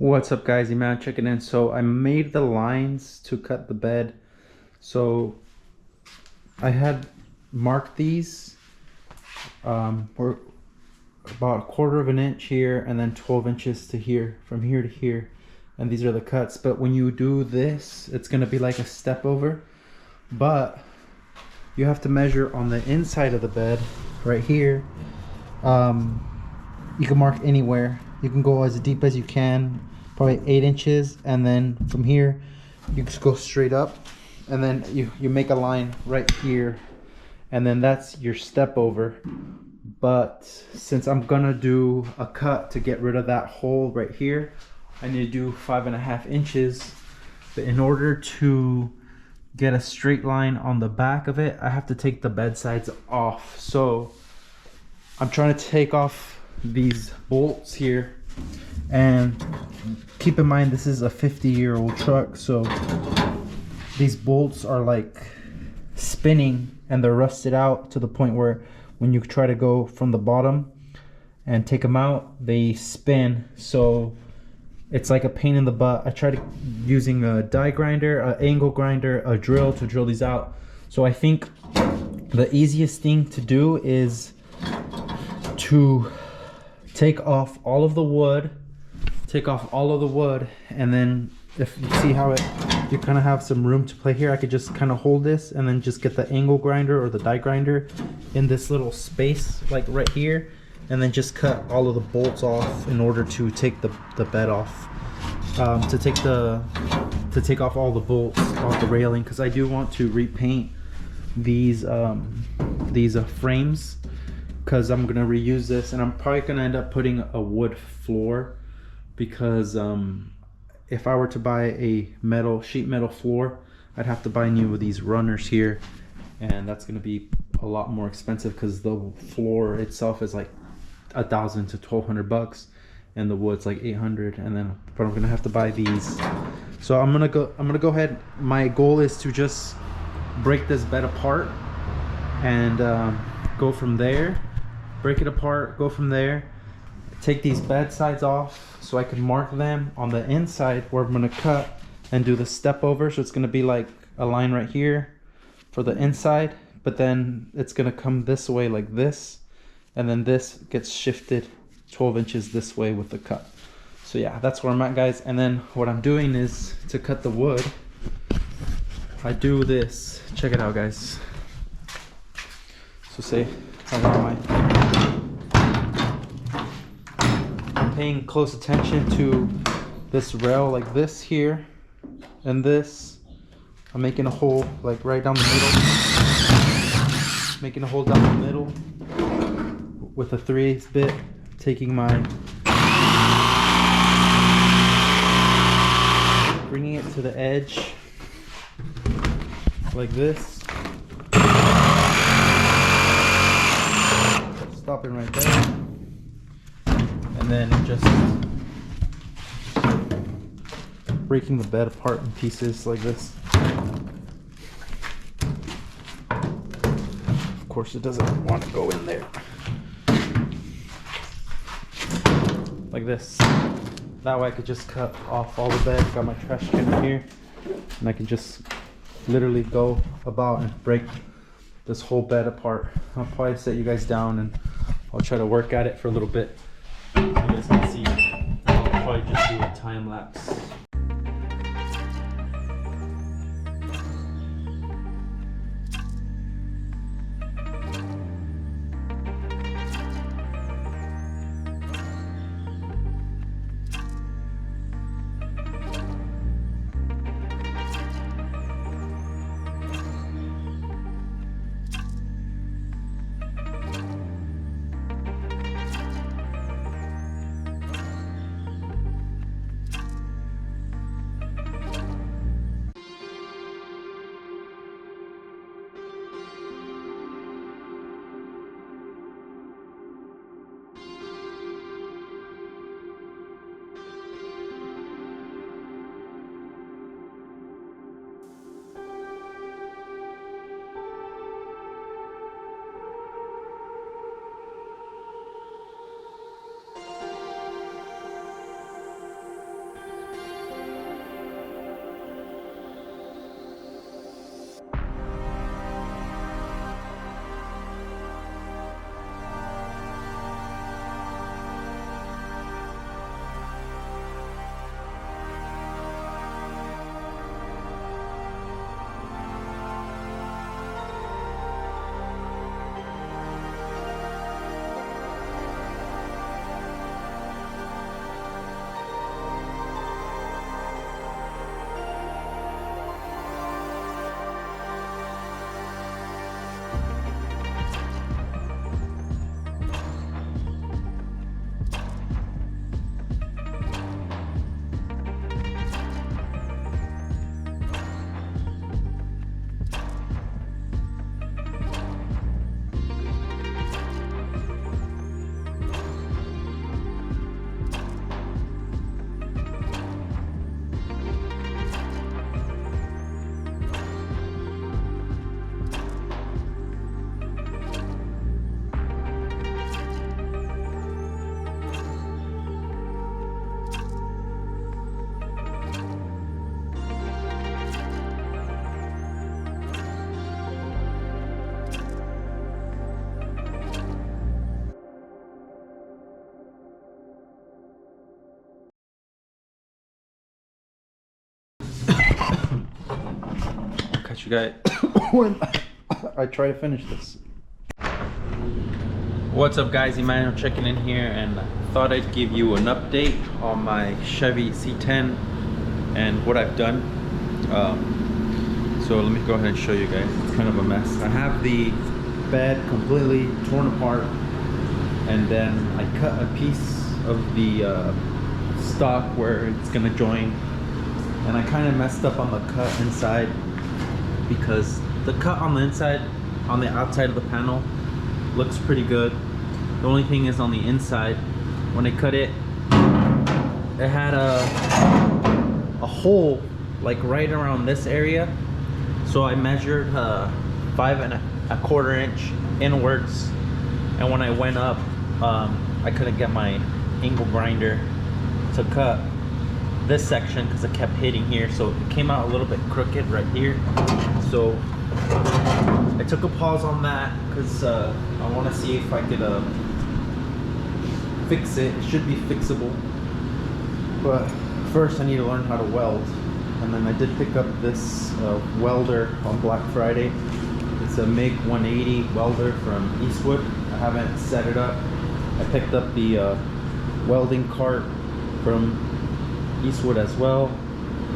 What's up, guys? Man, checking in. So I made the lines to cut the bed. So I had marked these for about a quarter of an inch here and then 12 inches to here, from here to here, and these are the cuts. But when you do this, it's going to be like a step over, but you have to measure on the inside of the bed right here. You can mark anywhere. You can go as deep as you can, probably 8 inches, and then from here you just go straight up, and then you make a line right here, and then that's your step over. But since I'm gonna do a cut to get rid of that hole right here, I need to do 5.5 inches. But in order to get a straight line on the back of it, I have to take the bed sides off. So I'm trying to take off these bolts here, and keep in mind this is a 50-year-old truck, so these bolts are like spinning and they're rusted out to the point where when you try to go from the bottom and take them out, they spin. So it's like a pain in the butt. I tried using a die grinder, an angle grinder, a drill to drill these out. So I think the easiest thing to do is to take off all of the wood, and then if you see how you kind of have some room to play here, I could just kind of hold this and then just get the angle grinder or the die grinder in this little space like right here, and then just cut all of the bolts off in order to take the bed off, to take off all the bolts off the railing, because I do want to repaint these frames, because I'm gonna reuse this, and I'm probably gonna end up putting a wood floor, because if I were to buy a sheet metal floor, I'd have to buy new of these runners here, and that's gonna be a lot more expensive because the floor itself is like $1,000 to $1,200, and the wood's like $800, and then but I'm gonna have to buy these. So I'm gonna go ahead. My goal is to just break this bed apart and go from there. Break it apart, go from there, take these bed sides off so I can mark them on the inside where I'm gonna cut and do the step over. So it's gonna be like a line right here for the inside, but then it's gonna come this way like this, and then this gets shifted 12 inches this way with the cut. So yeah, that's where I'm at, guys. And then what I'm doing is to cut the wood, I do this. Check it out, guys. So say, how am I? I'm paying close attention to this rail like this here, and this. I'm making a hole like right down the middle. Making a hole down the middle with a 3/8 bit. Taking bringing it to the edge like this. Stopping right there, and then just breaking the bed apart in pieces like this. Of course, it doesn't want to go in there like this. That way I could just cut off all the bed. Got my trash can here, and I can just literally go about and break this whole bed apart. I'll probably set you guys down and I'll try to work at it for a little bit. You guys can see. I'll probably just do a time lapse. you guys when I try to finish this. What's up guys, Emmanuel checking in here, and I thought I'd give you an update on my Chevy C10 and what I've done. So let me go ahead and show you guys. It's kind of a mess. I have the bed completely torn apart, and then I cut a piece of the stock where it's gonna join, and I kind of messed up on the cut inside, because the cut on the inside, on the outside of the panel, looks pretty good. The only thing is on the inside, when I cut it, it had a hole like right around this area. So I measured 5 1/4 inch inwards, and when I went up, I couldn't get my angle grinder to cut this section because it kept hitting here, so it came out a little bit crooked right here. So I took a pause on that because I want to see if I could fix it. It should be fixable, but first I need to learn how to weld. And then I did pick up this welder on Black Friday. It's a MIG 180 welder from Eastwood. I haven't set it up. I picked up the welding cart from Eastwood as well,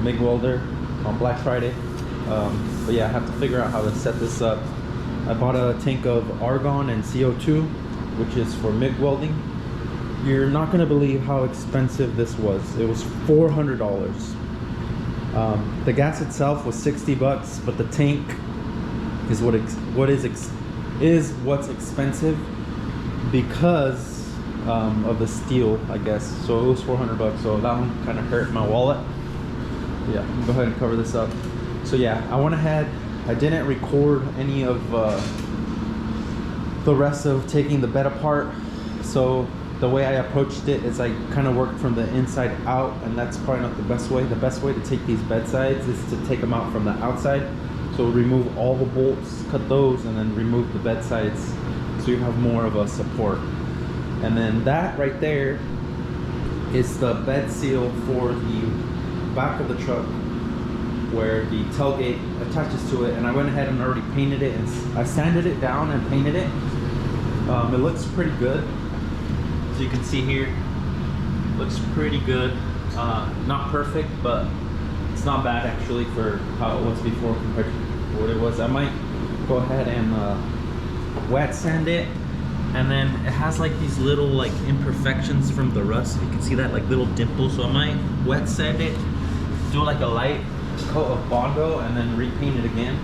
MIG welder, on Black Friday. But yeah, I have to figure out how to set this up. I bought a tank of argon and CO2, which is for MIG welding. You're not gonna believe how expensive this was. It was $400. The gas itself was 60 bucks, but the tank is what's expensive because of the steel, I guess. So it was 400 bucks, so that one kind of hurt my wallet. Yeah, go ahead and cover this up. So yeah, I went ahead, I didn't record any of the rest of taking the bed apart. So the way I approached it is I kind of worked from the inside out, and that's probably not the best way. The best way to take these bed sides is to take them out from the outside. So remove all the bolts, cut those, and then remove the bed sides so you have more of a support. And then that right there is the bed seal for the back of the truck where the tailgate attaches to it. And I went ahead and already painted it, and I sanded it down and painted it. It looks pretty good. So you can see here, looks pretty good. Not perfect, but it's not bad actually for how it was before compared to what it was. I might go ahead and wet sand it, and then it has like these little like imperfections from the rust. You can see that, like little dimples. So I might wet sand it, do like a light coat of Bondo, and then repaint it again.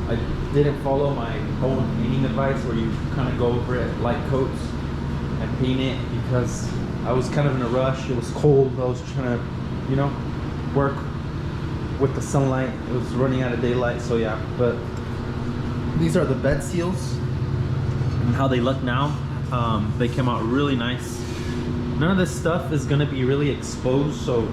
I didn't follow my own painting advice where you kind of go over it light coats and paint it, because I was kind of in a rush. It was cold. I was trying to, you know, work with the sunlight. It was running out of daylight, so yeah. But these are the bed seals and how they look now. They came out really nice. None of this stuff is gonna be really exposed, so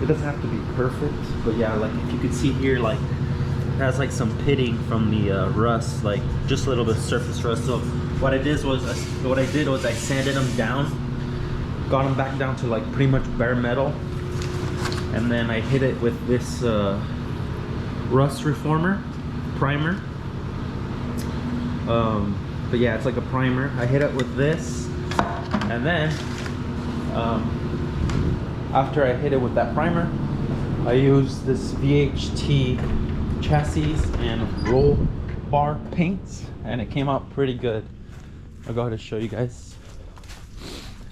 it doesn't have to be perfect. But yeah, like if you could see here, like it has like some pitting from the rust, like just a little bit of surface rust. So what I did was I sanded them down, got them back down to like pretty much bare metal, and then I hit it with this rust reformer primer. But yeah, it's like a primer. I hit it with this, and then after I hit it with that primer, I used this VHT chassis and roll bar paints, and it came out pretty good. I'll go ahead and show you guys.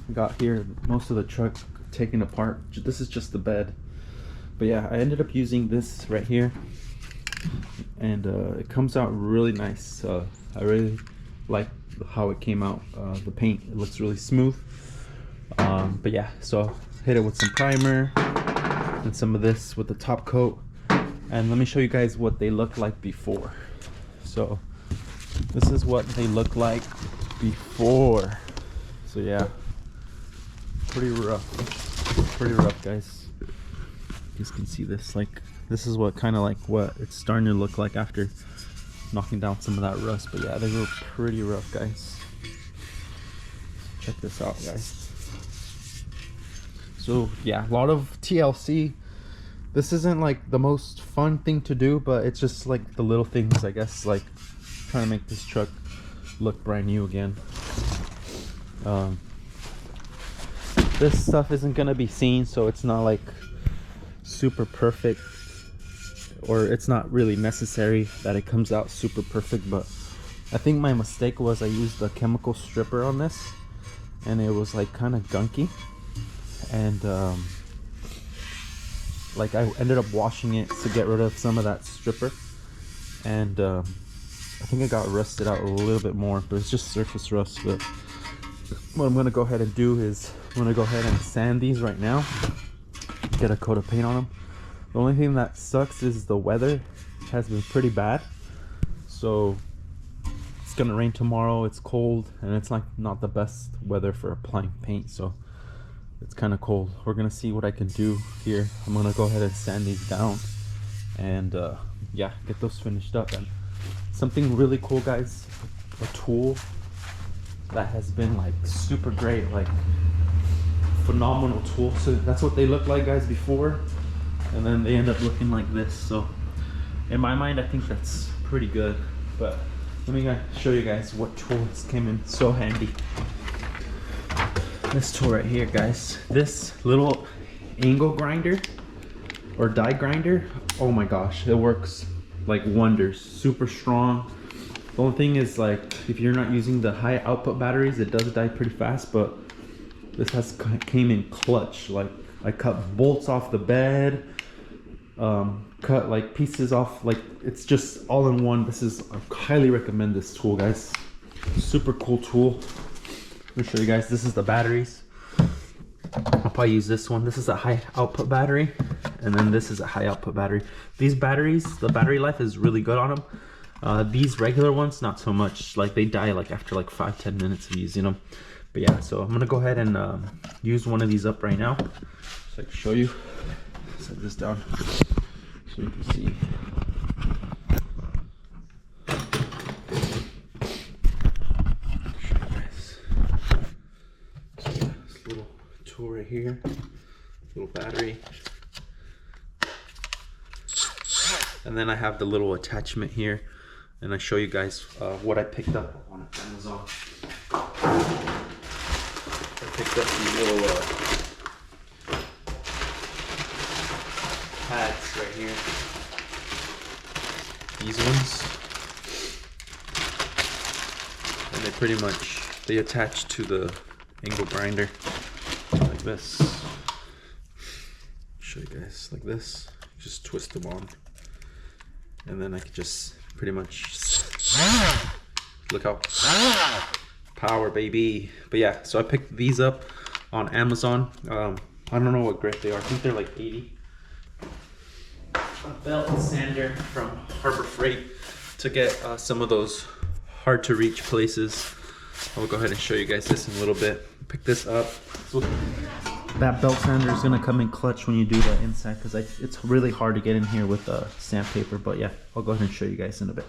I got here most of the truck taken apart. This is just the bed, but yeah, I ended up using this right here, and it comes out really nice. I really like how it came out. The paint, it looks really smooth. But yeah, so hit it with some primer and some of this with the top coat, and let me show you guys what they look like before. So this is what they look like before. So yeah, pretty rough guys. You guys can see this, like this is what kind of like what it's starting to look like after knocking down some of that rust. But yeah, they were pretty rough, guys. Check this out, guys. So yeah, a lot of TLC This isn't like the most fun thing to do, but it's just like the little things, I guess, like trying to make this truck look brand new again. This stuff isn't gonna be seen, so it's not like super perfect, or it's not really necessary that it comes out super perfect. But I think my mistake was I used a chemical stripper on this, and it was like kind of gunky, and like I ended up washing it to get rid of some of that stripper, and I think it got rusted out a little bit more, but it's just surface rust. But what I'm gonna go ahead and do is I'm gonna go ahead and sand these right now, get a coat of paint on them. The only thing that sucks is the weather has been pretty bad, so it's gonna rain tomorrow. It's cold, and it's like not the best weather for applying paint, so it's kind of cold. We're gonna see what I can do here. I'm gonna go ahead and sand these down, and yeah, get those finished up. And something really cool, guys, a tool that has been like super great, like phenomenal tool. So that's what they look like, guys, before, and then they end up looking like this. So in my mind, I think that's pretty good. But let me show you guys what tools came in so handy. This tool right here, guys, this little angle grinder or die grinder, oh my gosh, it works like wonders. Super strong. The only thing is, like, if you're not using the high output batteries, it does die pretty fast. But this came in clutch. Like, I cut bolts off the bed, cut like pieces off, like it's just all in one. I highly recommend this tool, guys. Super cool tool. Let me show you guys. This is the batteries. I'll probably use this one. This is a high output battery, and then this is a high output battery. These batteries, the battery life is really good on them. These regular ones, not so much. Like, they die like after like 5-10 minutes of using them. But yeah, so I'm gonna go ahead and use one of these up right now, so I can show you. Set this down so you can see. Show you guys. So yeah, this little tool right here, little battery, and then I have the little attachment here, and I show you guys what I picked up on Amazon. I picked up these little pads right here. These ones, and they attach to the angle grinder like this. Show you guys like this. Just twist them on, and then I could just pretty much look how power, baby. But yeah, so I picked these up on Amazon. I don't know what grade they are. I think they're like 80. A belt sander from Harbor Freight to get some of those hard to reach places. I'll go ahead and show you guys this in a little bit. Pick this up. So that belt sander is gonna come in clutch when you do the inside, because it's really hard to get in here with sandpaper. But yeah, I'll go ahead and show you guys in a bit.